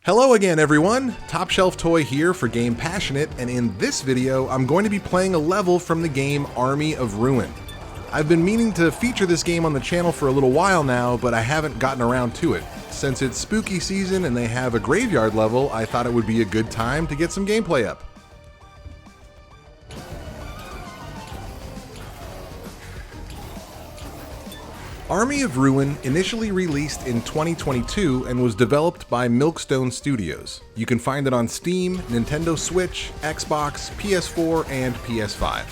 Hello again everyone, TopShelfToy here for GamePassionate, and in this video I'm going to be playing a level from the game Army of Ruin. I've been meaning to feature this game on the channel for a little while now, but I haven't gotten around to it. Since it's spooky season and they have a graveyard level, I thought it would be a good time to get some gameplay up. Army of Ruin initially released in 2022 and was developed by Milkstone Studios. You can find it on Steam, Nintendo Switch, Xbox, PS4, and PS5.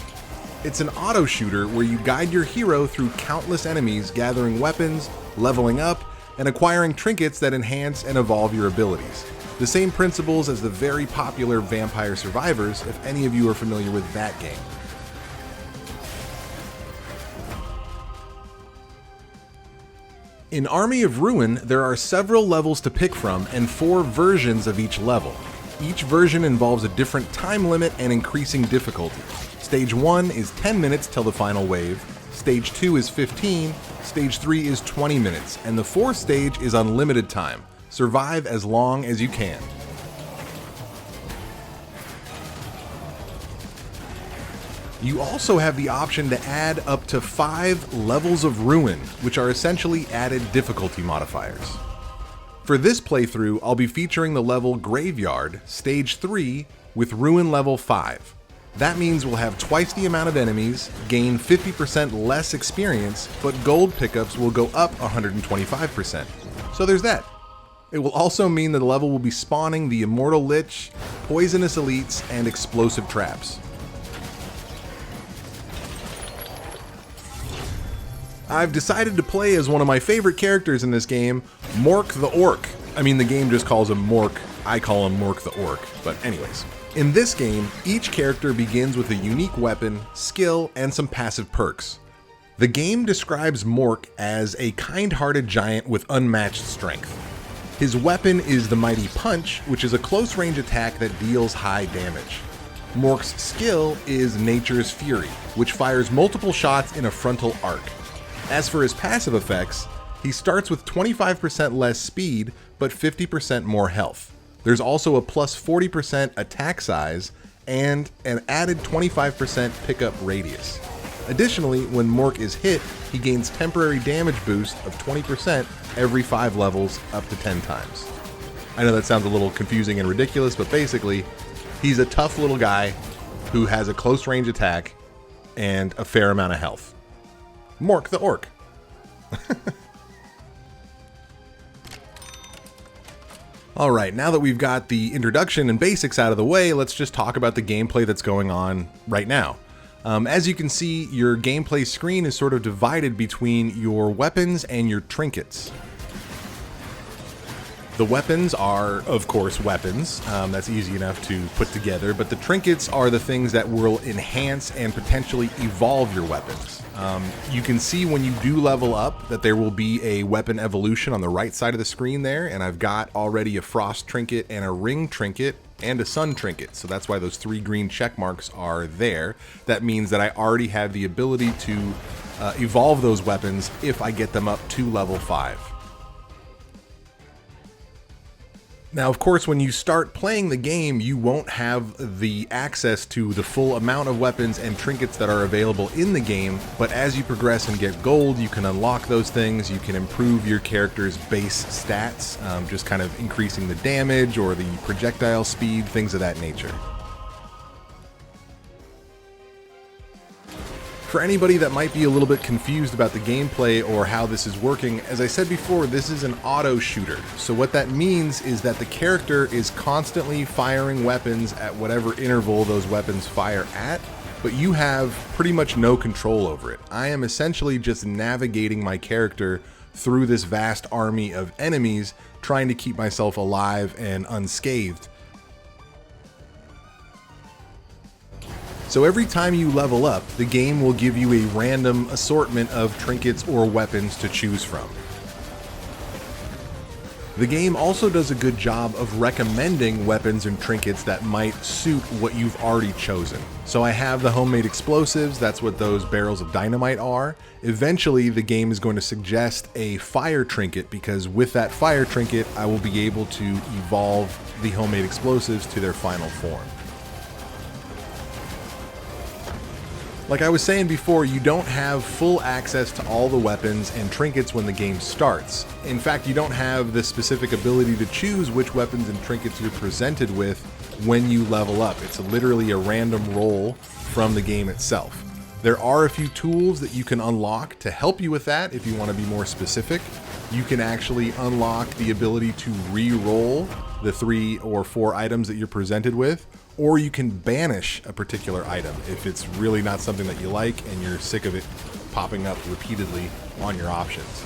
It's an auto shooter where you guide your hero through countless enemies, gathering weapons, leveling up, and acquiring trinkets that enhance and evolve your abilities. The same principles as the very popular Vampire Survivors, if any of you are familiar with that game. In Army of Ruin, there are several levels to pick from and 4 versions of each level. Each version involves a different time limit and increasing difficulty. Stage 1 is 10 minutes till the final wave, Stage 2 is 15, Stage 3 is 20 minutes, and the 4th stage is unlimited time. Survive as long as you can. You also have the option to add up to 5 levels of Ruin, which are essentially added difficulty modifiers. For this playthrough, I'll be featuring the level Graveyard, Stage 3, with Ruin level 5. That means we'll have twice the amount of enemies, gain 50% less experience, but gold pickups will go up 125%. So there's that. It will also mean that the level will be spawning the Immortal Lich, Poisonous Elites, and Explosive Traps. I've decided to play as one of my favorite characters in this game, Mork the Orc. I mean, the game just calls him Mork, I call him Mork the Orc, but anyways. In this game, each character begins with a unique weapon, skill, and some passive perks. The game describes Mork as a kind-hearted giant with unmatched strength. His weapon is the Mighty Punch, which is a close-range attack that deals high damage. Mork's skill is Nature's Fury, which fires multiple shots in a frontal arc. As for his passive effects, he starts with 25% less speed, but 50% more health. There's also a plus 40% attack size, and an added 25% pickup radius. Additionally, when Mork is hit, he gains temporary damage boost of 20% every 5 levels, up to 10 times. I know that sounds a little confusing and ridiculous, but basically, he's a tough little guy who has a close range attack and a fair amount of health. Mork the Orc. Alright, now that we've got the introduction and basics out of the way, let's just talk about the gameplay that's going on right now. As you can see, your gameplay screen is sort of divided between your weapons and your trinkets. The weapons are, of course, weapons. That's easy enough to put together, but the trinkets are the things that will enhance and potentially evolve your weapons. You can see when you do level up that there will be a weapon evolution on the right side of the screen there, and I've got already a frost trinket and a ring trinket and a sun trinket, so that's why those 3 green check marks are there. That means that I already have the ability to evolve those weapons if I get them up to level 5. Now, of course, when you start playing the game, you won't have the access to the full amount of weapons and trinkets that are available in the game, but as you progress and get gold, you can unlock those things, you can improve your character's base stats, just kind of increasing the damage or the projectile speed, things of that nature. For anybody that might be a little bit confused about the gameplay or how this is working, as I said before, this is an auto shooter. So what that means is that the character is constantly firing weapons at whatever interval those weapons fire at, but you have pretty much no control over it. I am essentially just navigating my character through this vast army of enemies, trying to keep myself alive and unscathed. So every time you level up, the game will give you a random assortment of trinkets or weapons to choose from. The game also does a good job of recommending weapons and trinkets that might suit what you've already chosen. So I have the homemade explosives, that's what those barrels of dynamite are. Eventually the game is going to suggest a fire trinket, because with that fire trinket I will be able to evolve the homemade explosives to their final form. Like I was saying before, you don't have full access to all the weapons and trinkets when the game starts. In fact, you don't have the specific ability to choose which weapons and trinkets you're presented with when you level up. It's literally a random roll from the game itself. There are a few tools that you can unlock to help you with that if you want to be more specific. You can actually unlock the ability to re-roll the 3 or 4 items that you're presented with, or you can banish a particular item if it's really not something that you like and you're sick of it popping up repeatedly on your options.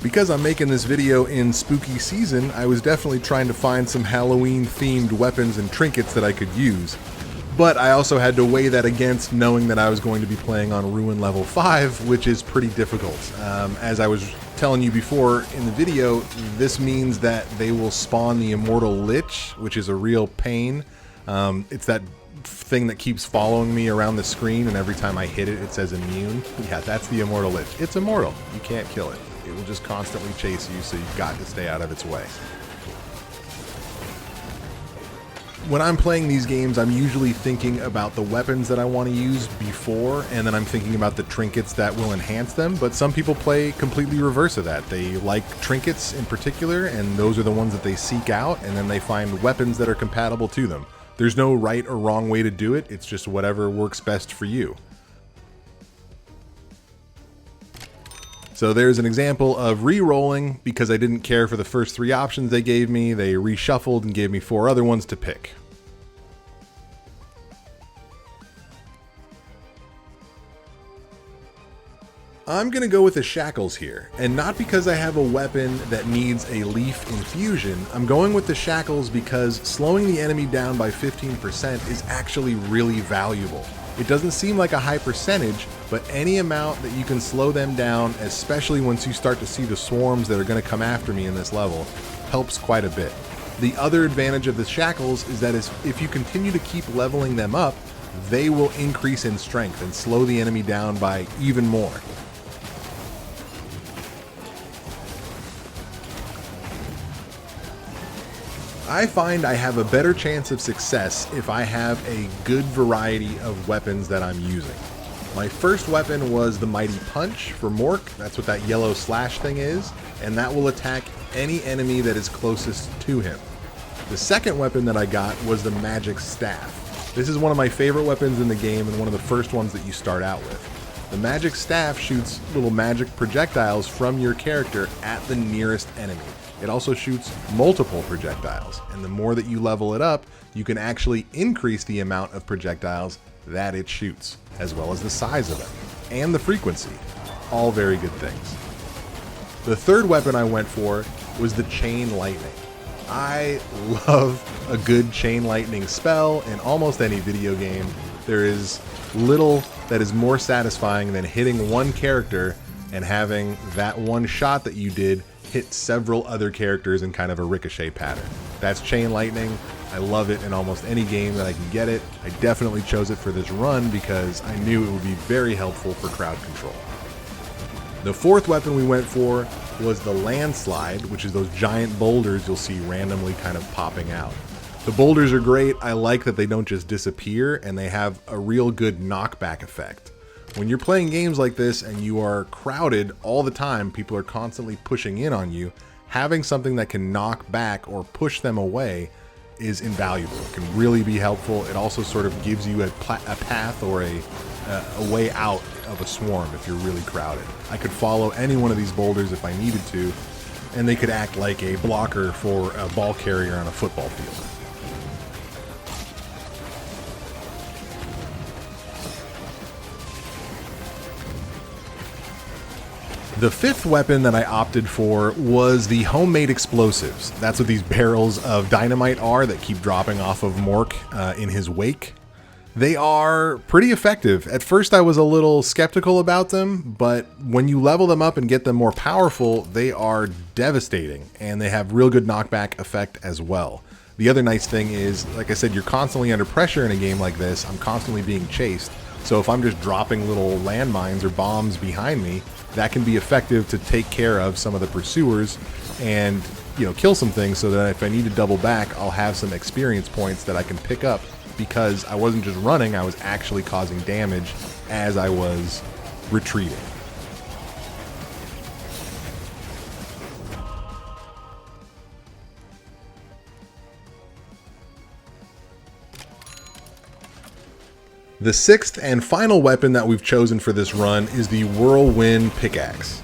Because I'm making this video in spooky season, I was definitely trying to find some Halloween themed weapons and trinkets that I could use. But I also had to weigh that against knowing that I was going to be playing on Ruin level 5, which is pretty difficult. As I was telling you before in the video, this means that they will spawn the Immortal Lich, which is a real pain. It's that thing that keeps following me around the screen, and every time I hit it, it says immune. Yeah, that's the Immortal Lich. It's immortal. You can't kill it. It will just constantly chase you, so you've got to stay out of its way. When I'm playing these games, I'm usually thinking about the weapons that I want to use before, and then I'm thinking about the trinkets that will enhance them, but some people play completely reverse of that. They like trinkets in particular, and those are the ones that they seek out, and then they find weapons that are compatible to them. There's no right or wrong way to do it, it's just whatever works best for you. So there's an example of re-rolling. Because I didn't care for the first 3 options they gave me, they reshuffled and gave me 4 other ones to pick. I'm going to go with the shackles here, and not because I have a weapon that needs a leaf infusion. I'm going with the shackles because slowing the enemy down by 15% is actually really valuable. It doesn't seem like a high percentage, but any amount that you can slow them down, especially once you start to see the swarms that are going to come after me in this level, helps quite a bit. The other advantage of the shackles is that if you continue to keep leveling them up, they will increase in strength and slow the enemy down by even more. I find I have a better chance of success if I have a good variety of weapons that I'm using. My first weapon was the Mighty Punch for Mork, that's what that yellow slash thing is, and that will attack any enemy that is closest to him. The second weapon that I got was the Magic Staff. This is one of my favorite weapons in the game and one of the first ones that you start out with. The Magic Staff shoots little magic projectiles from your character at the nearest enemy. It also shoots multiple projectiles, and the more that you level it up, you can actually increase the amount of projectiles that it shoots, as well as the size of them, and the frequency. All very good things. The third weapon I went for was the Chain Lightning. I love a good Chain Lightning spell in almost any video game. There is little that is more satisfying than hitting one character and having that one shot that you did hit several other characters in kind of a ricochet pattern. That's Chain Lightning. I love it in almost any game that I can get it. I definitely chose it for this run because I knew it would be very helpful for crowd control. The fourth weapon we went for was the Landslide, which is those giant boulders you'll see randomly kind of popping out. The boulders are great. I like that they don't just disappear, and they have a real good knockback effect. When you're playing games like this and you are crowded all the time, people are constantly pushing in on you, having something that can knock back or push them away is invaluable. It can really be helpful. It also sort of gives you a path or a way out of a swarm if you're really crowded. I could follow any one of these boulders if I needed to, and they could act like a blocker for a ball carrier on a football field. The fifth weapon that I opted for was the homemade explosives. That's what these barrels of dynamite are that keep dropping off of Mork in his wake. They are pretty effective. At first I was a little skeptical about them, but when you level them up and get them more powerful, they are devastating, and they have real good knockback effect as well. The other nice thing is, like I said, you're constantly under pressure in a game like this. I'm constantly being chased, so if I'm just dropping little landmines or bombs behind me, that can be effective to take care of some of the pursuers and, you know, kill some things, so that if I need to double back, I'll have some experience points that I can pick up, because I wasn't just running, I was actually causing damage as I was retreating. The sixth and final weapon that we've chosen for this run is the Whirlwind Pickaxe.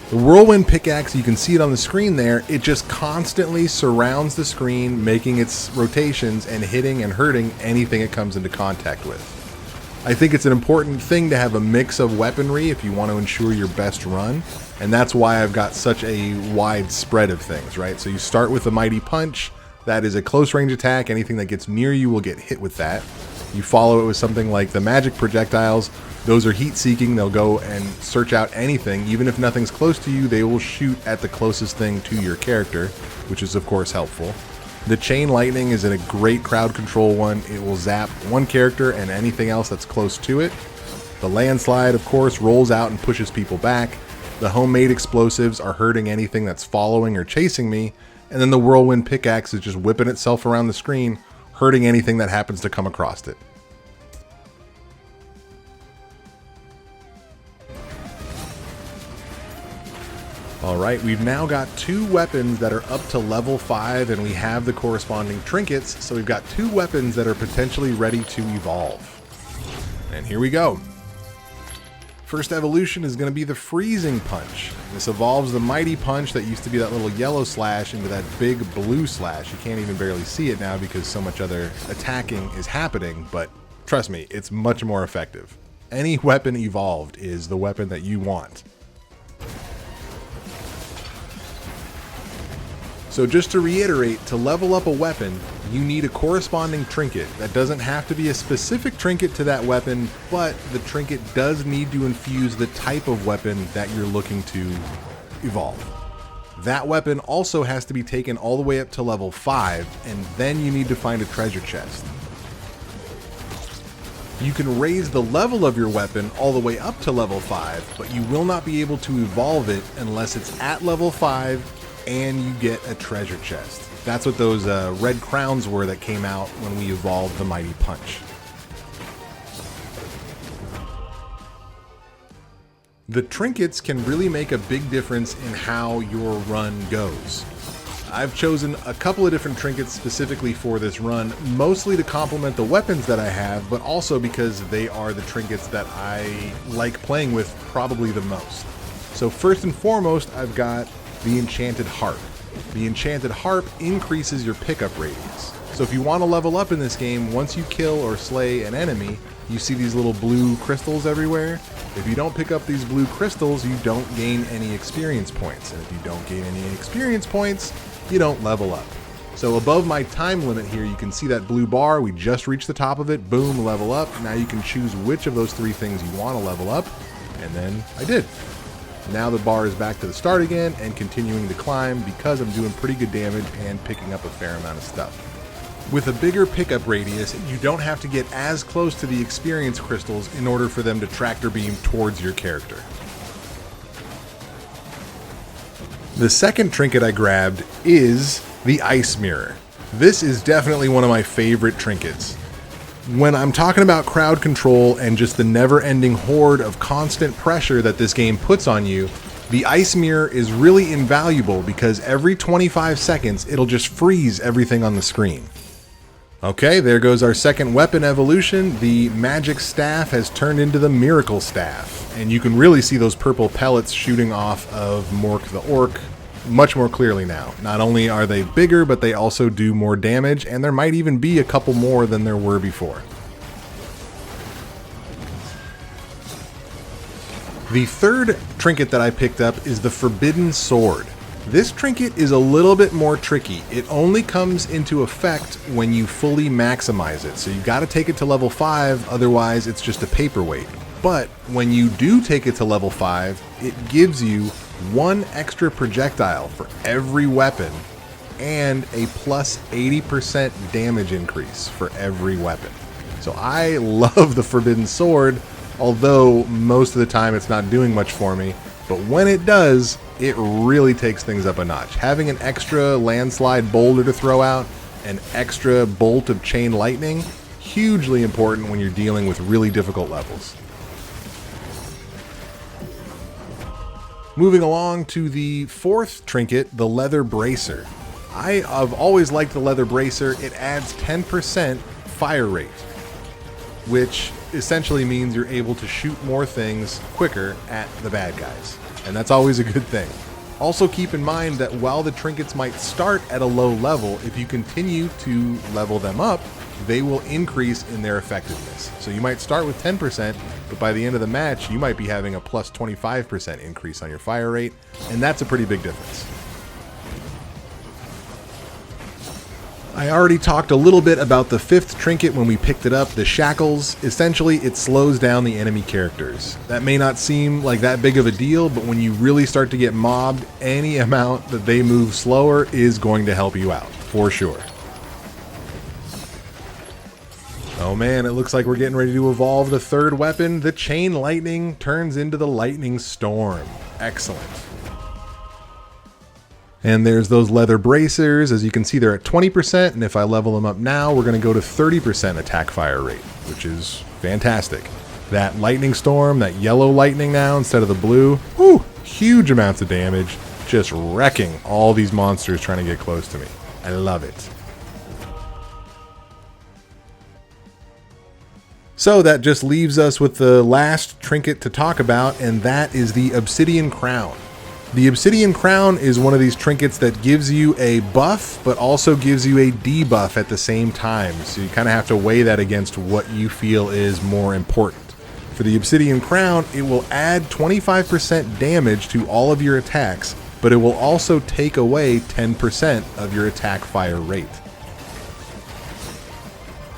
The Whirlwind Pickaxe, you can see it on the screen there, it just constantly surrounds the screen, making its rotations and hitting and hurting anything it comes into contact with. I think it's an important thing to have a mix of weaponry if you want to ensure your best run, and that's why I've got such a wide spread of things, right? So you start with the Mighty Punch, that is a close range attack, anything that gets near you will get hit with that. You follow it with something like the magic projectiles. Those are heat-seeking. They'll go and search out anything. Even if nothing's close to you, they will shoot at the closest thing to your character, which is of course helpful. The chain lightning is a great crowd control one. It will zap one character and anything else that's close to it. The landslide, of course, rolls out and pushes people back. The homemade explosives are hurting anything that's following or chasing me. And then the Whirlwind Pickaxe is just whipping itself around the screen, hurting anything that happens to come across it. Alright, we've now got two weapons that are up to level 5, and we have the corresponding trinkets, so we've got two weapons that are potentially ready to evolve. And here we go. First evolution is going to be the Freezing Punch. This evolves the Mighty Punch that used to be that little yellow slash into that big blue slash. You can't even barely see it now because so much other attacking is happening, but trust me, it's much more effective. Any weapon evolved is the weapon that you want. So just to reiterate, to level up a weapon, you need a corresponding trinket. That doesn't have to be a specific trinket to that weapon, but the trinket does need to infuse the type of weapon that you're looking to evolve. That weapon also has to be taken all the way up to level 5, and then you need to find a treasure chest. You can raise the level of your weapon all the way up to level 5, but you will not be able to evolve it unless it's at level 5 and you get a treasure chest. That's what those red crowns were that came out when we evolved the Mighty Punch. The trinkets can really make a big difference in how your run goes. I've chosen a couple of different trinkets specifically for this run, mostly to complement the weapons that I have, but also because they are the trinkets that I like playing with probably the most. So first and foremost, I've got the Enchanted Harp. The Enchanted Harp increases your pickup radius. So if you want to level up in this game, once you kill or slay an enemy, you see these little blue crystals everywhere. If you don't pick up these blue crystals, you don't gain any experience points. And if you don't gain any experience points, you don't level up. So above my time limit here, you can see that blue bar. We just reached the top of it. Boom, level up. Now you can choose which of those three things you want to level up. And then I did. Now the bar is back to the start again and continuing to climb because I'm doing pretty good damage and picking up a fair amount of stuff. With a bigger pickup radius, you don't have to get as close to the experience crystals in order for them to tractor beam towards your character. The second trinket I grabbed is the Ice Mirror. This is definitely one of my favorite trinkets. When I'm talking about crowd control and just the never-ending horde of constant pressure that this game puts on you, the Ice Mirror is really invaluable because every 25 seconds it'll just freeze everything on the screen. Okay, there goes our second weapon evolution. The Magic Staff has turned into the Miracle Staff, and you can really see those purple pellets shooting off of Mork the Orc much more clearly now. Not only are they bigger, but they also do more damage, and there might even be a couple more than there were before. The third trinket that I picked up is the Forbidden Sword. This trinket is a little bit more tricky. It only comes into effect when you fully maximize it, so you got to take it to level 5, otherwise it's just a paperweight. But when you do take it to level 5, it gives you 1 extra projectile for every weapon and a plus 80% damage increase for every weapon. So I love the Forbidden Sword, although most of the time it's not doing much for me. But when it does, it really takes things up a notch. Having an extra landslide boulder to throw out, an extra bolt of chain lightning, hugely important when you're dealing with really difficult levels. Moving along to the 4th trinket, the leather bracer. I've always liked the leather bracer. It adds 10% fire rate, which essentially means you're able to shoot more things quicker at the bad guys. And that's always a good thing. Also keep in mind that while the trinkets might start at a low level, if you continue to level them up, they will increase in their effectiveness. So you might start with 10%, but by the end of the match, you might be having a plus 25% increase on your fire rate, and that's a pretty big difference. I already talked a little bit about the 5th trinket when we picked it up, the shackles. Essentially, it slows down the enemy characters. That may not seem like that big of a deal, but when you really start to get mobbed, any amount that they move slower is going to help you out, for sure. Oh man, it looks like we're getting ready to evolve the 3rd weapon. The chain lightning turns into the lightning storm. Excellent. And there's those leather bracers. As you can see, they're at 20%, and if I level them up now, we're going to go to 30% attack fire rate, which is fantastic. That lightning storm, that yellow lightning now instead of the blue, whew, huge amounts of damage, just wrecking all these monsters trying to get close to me. I love it. So that just leaves us with the last trinket to talk about, and that is the Obsidian Crown. The Obsidian Crown is one of these trinkets that gives you a buff, but also gives you a debuff at the same time. So you kind of have to weigh that against what you feel is more important. For the Obsidian Crown, it will add 25% damage to all of your attacks, but it will also take away 10% of your attack fire rate.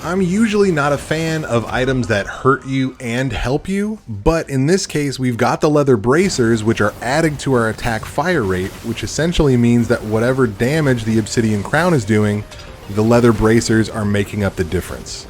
I'm usually not a fan of items that hurt you and help you, but in this case we've got the leather bracers, which are adding to our attack fire rate, which essentially means that whatever damage the Obsidian Crown is doing, the leather bracers are making up the difference.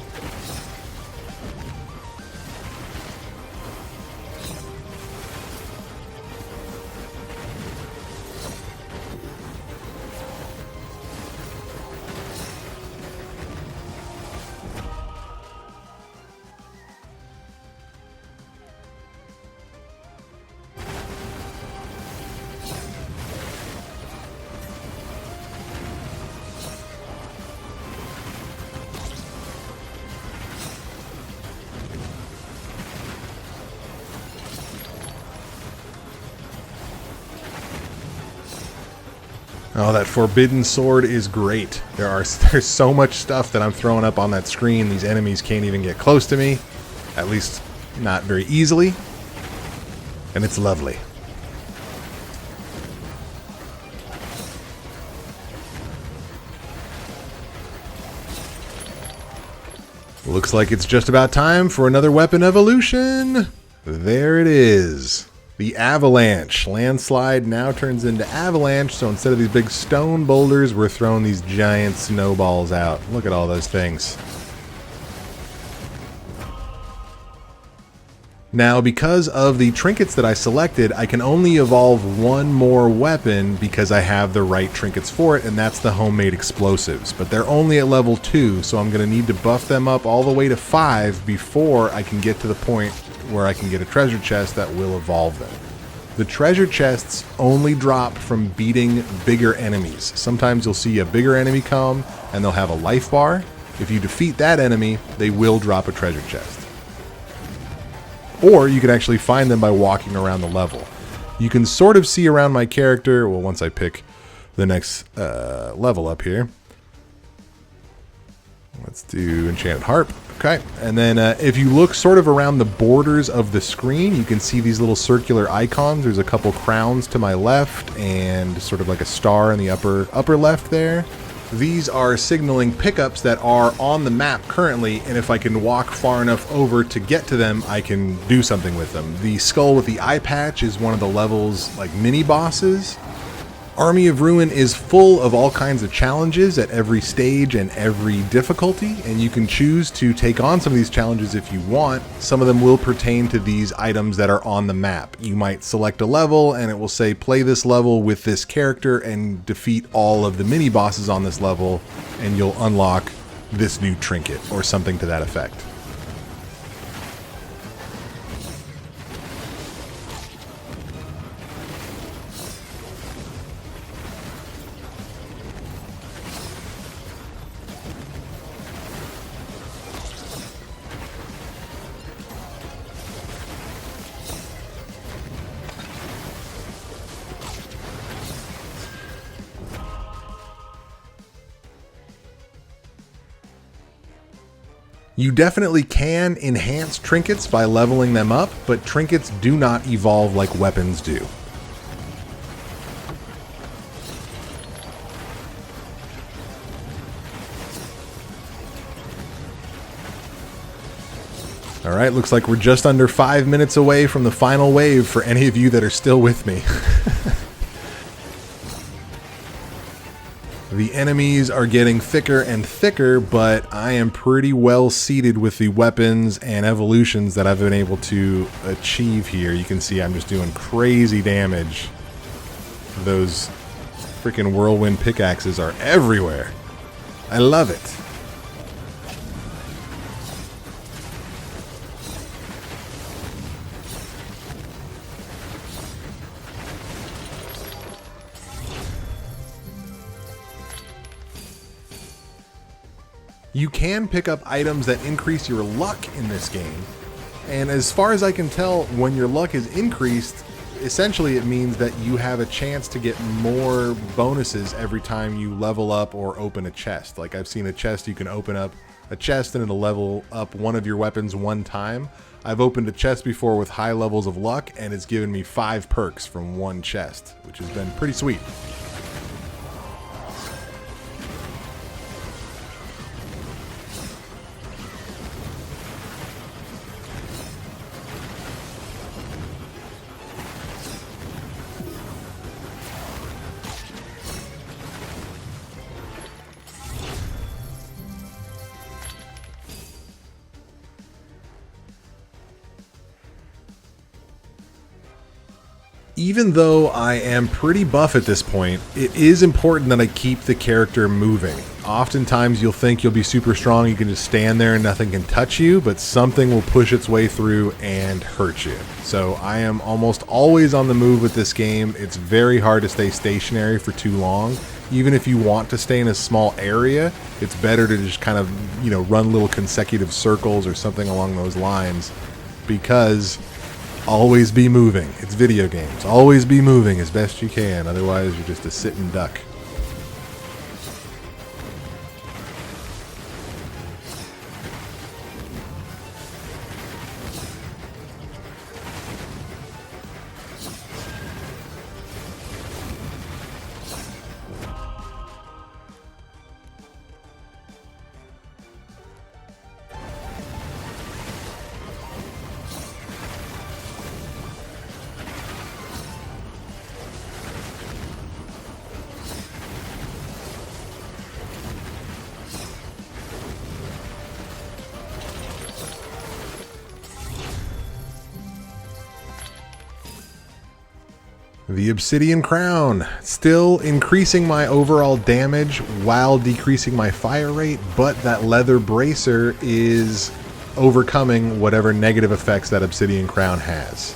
Oh, that Forbidden Sword is great. There's so much stuff that I'm throwing up on that screen. These enemies can't even get close to me. At least, not very easily. And it's lovely. Looks like it's just about time for another weapon evolution. There it is. The Avalanche. Landslide now turns into Avalanche, so instead of these big stone boulders, we're throwing these giant snowballs out. Look at all those things. Now, because of the trinkets that I selected, I can only evolve one more weapon because I have the right trinkets for it, and that's the homemade explosives. But they're only at level 2, so I'm going to need to buff them up all the way to 5 before I can get to the point where I can get a treasure chest that will evolve them. The treasure chests only drop from beating bigger enemies. Sometimes you'll see a bigger enemy come and they'll have a life bar. If you defeat that enemy, they will drop a treasure chest. Or you can actually find them by walking around the level. You can sort of see around my character, well, once I pick the next level up here. Let's do Enchanted Harp. Okay, and then if you look sort of around the borders of the screen, you can see these little circular icons. There's a couple crowns to my left and sort of like a star in the upper left there. These are signaling pickups that are on the map currently, and if I can walk far enough over to get to them, I can do something with them. The skull with the eye patch is one of the level's like mini bosses. Army of Ruin is full of all kinds of challenges at every stage and every difficulty, and you can choose to take on some of these challenges if you want. Some of them will pertain to these items that are on the map. You might select a level and it will say play this level with this character and defeat all of the mini bosses on this level, and you'll unlock this new trinket or something to that effect. You definitely can enhance trinkets by leveling them up, but trinkets do not evolve like weapons do. Alright, looks like we're just under 5 minutes away from the final wave for any of you that are still with me. The enemies are getting thicker and thicker, but I am pretty well seated with the weapons and evolutions that I've been able to achieve here. You can see I'm just doing crazy damage. Those freaking whirlwind pickaxes are everywhere. I love it. You can pick up items that increase your luck in this game, and as far as I can tell, when your luck is increased, essentially it means that you have a chance to get more bonuses every time you level up or open a chest. Like I've seen a chest, you can open up a chest and it'll level up one of your weapons one time. I've opened a chest before with high levels of luck, and it's given me 5 perks from one chest, which has been pretty sweet. Even though I am pretty buff at this point, it is important that I keep the character moving. Oftentimes you'll think you'll be super strong, you can just stand there and nothing can touch you, but something will push its way through and hurt you. So I am almost always on the move with this game. It's very hard to stay stationary for too long. Even if you want to stay in a small area, it's better to just kind of, run little consecutive circles or something along those lines, because always be moving. It's video games. Always be moving as best you can. Otherwise, you're just a sitting duck. The Obsidian Crown, still increasing my overall damage while decreasing my fire rate, but that leather bracer is overcoming whatever negative effects that Obsidian Crown has.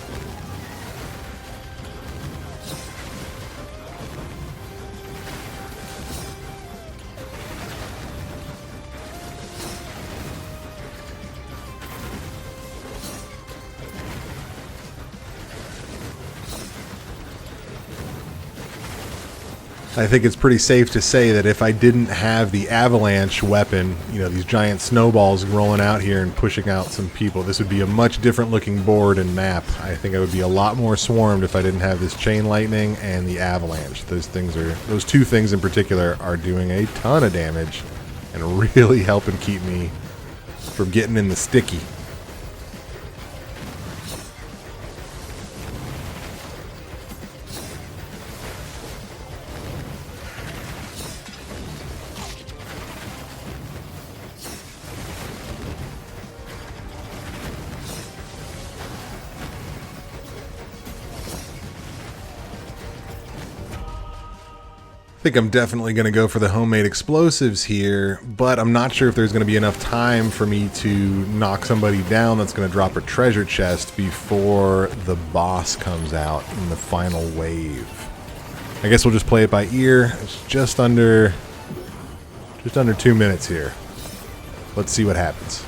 I think it's pretty safe to say that if I didn't have the avalanche weapon, you know, these giant snowballs rolling out here and pushing out some people, this would be a much different looking board and map. I think I would be a lot more swarmed if I didn't have this chain lightning and the avalanche. Those two things in particular are doing a ton of damage and really helping keep me from getting in the sticky. I think I'm definitely going to go for the homemade explosives here, but I'm not sure if there's going to be enough time for me to knock somebody down that's going to drop a treasure chest before the boss comes out in the final wave. I guess we'll just play it by ear. It's just under 2 minutes here. Let's see what happens.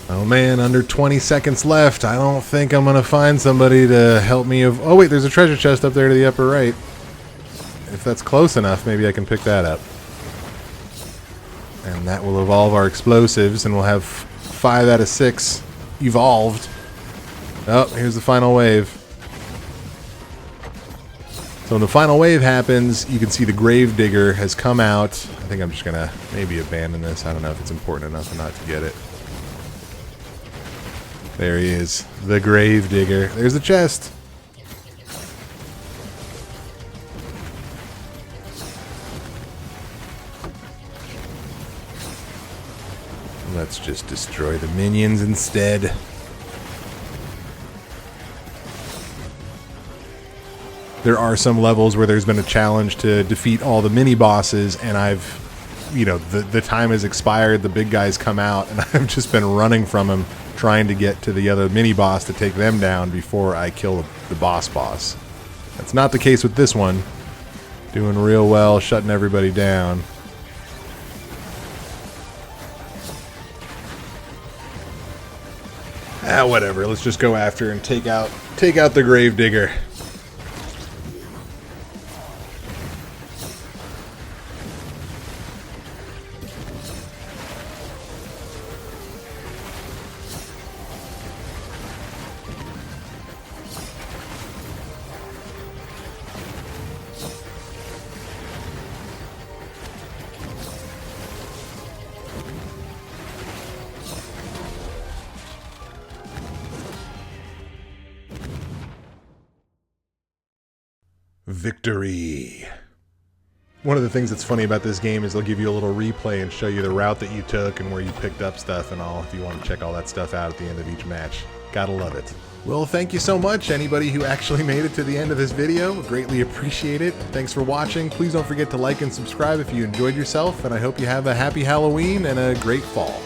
Oh man, under 20 seconds left. I don't think I'm going to find somebody to help me. Oh wait, there's a treasure chest up there to the upper right. If that's close enough, maybe I can pick that up. And that will evolve our explosives, and we'll have 5 out of 6 evolved. Oh, here's the final wave. So when the final wave happens, you can see the Gravedigger has come out. I think I'm just going to maybe abandon this. I don't know if it's important enough or not to get it. There he is, the Gravedigger. There's the chest. Let's just destroy the minions instead. There are some levels where there's been a challenge to defeat all the mini bosses, and the time has expired, the big guys come out, and I've just been running from them, trying to get to the other mini boss to take them down before I kill the boss. That's not the case with this one. Doing real well, shutting everybody down. Whatever. Let's just go after and take out the Gravedigger. Victory. One of the things that's funny about this game is they'll give you a little replay and show you the route that you took and where you picked up stuff and all, if you want to check all that stuff out at the end of each match. Gotta love it. Well, thank you so much, anybody who actually made it to the end of this video. Greatly appreciate it. Thanks for watching. Please don't forget to like and subscribe if you enjoyed yourself, and I hope you have a happy Halloween and a great fall.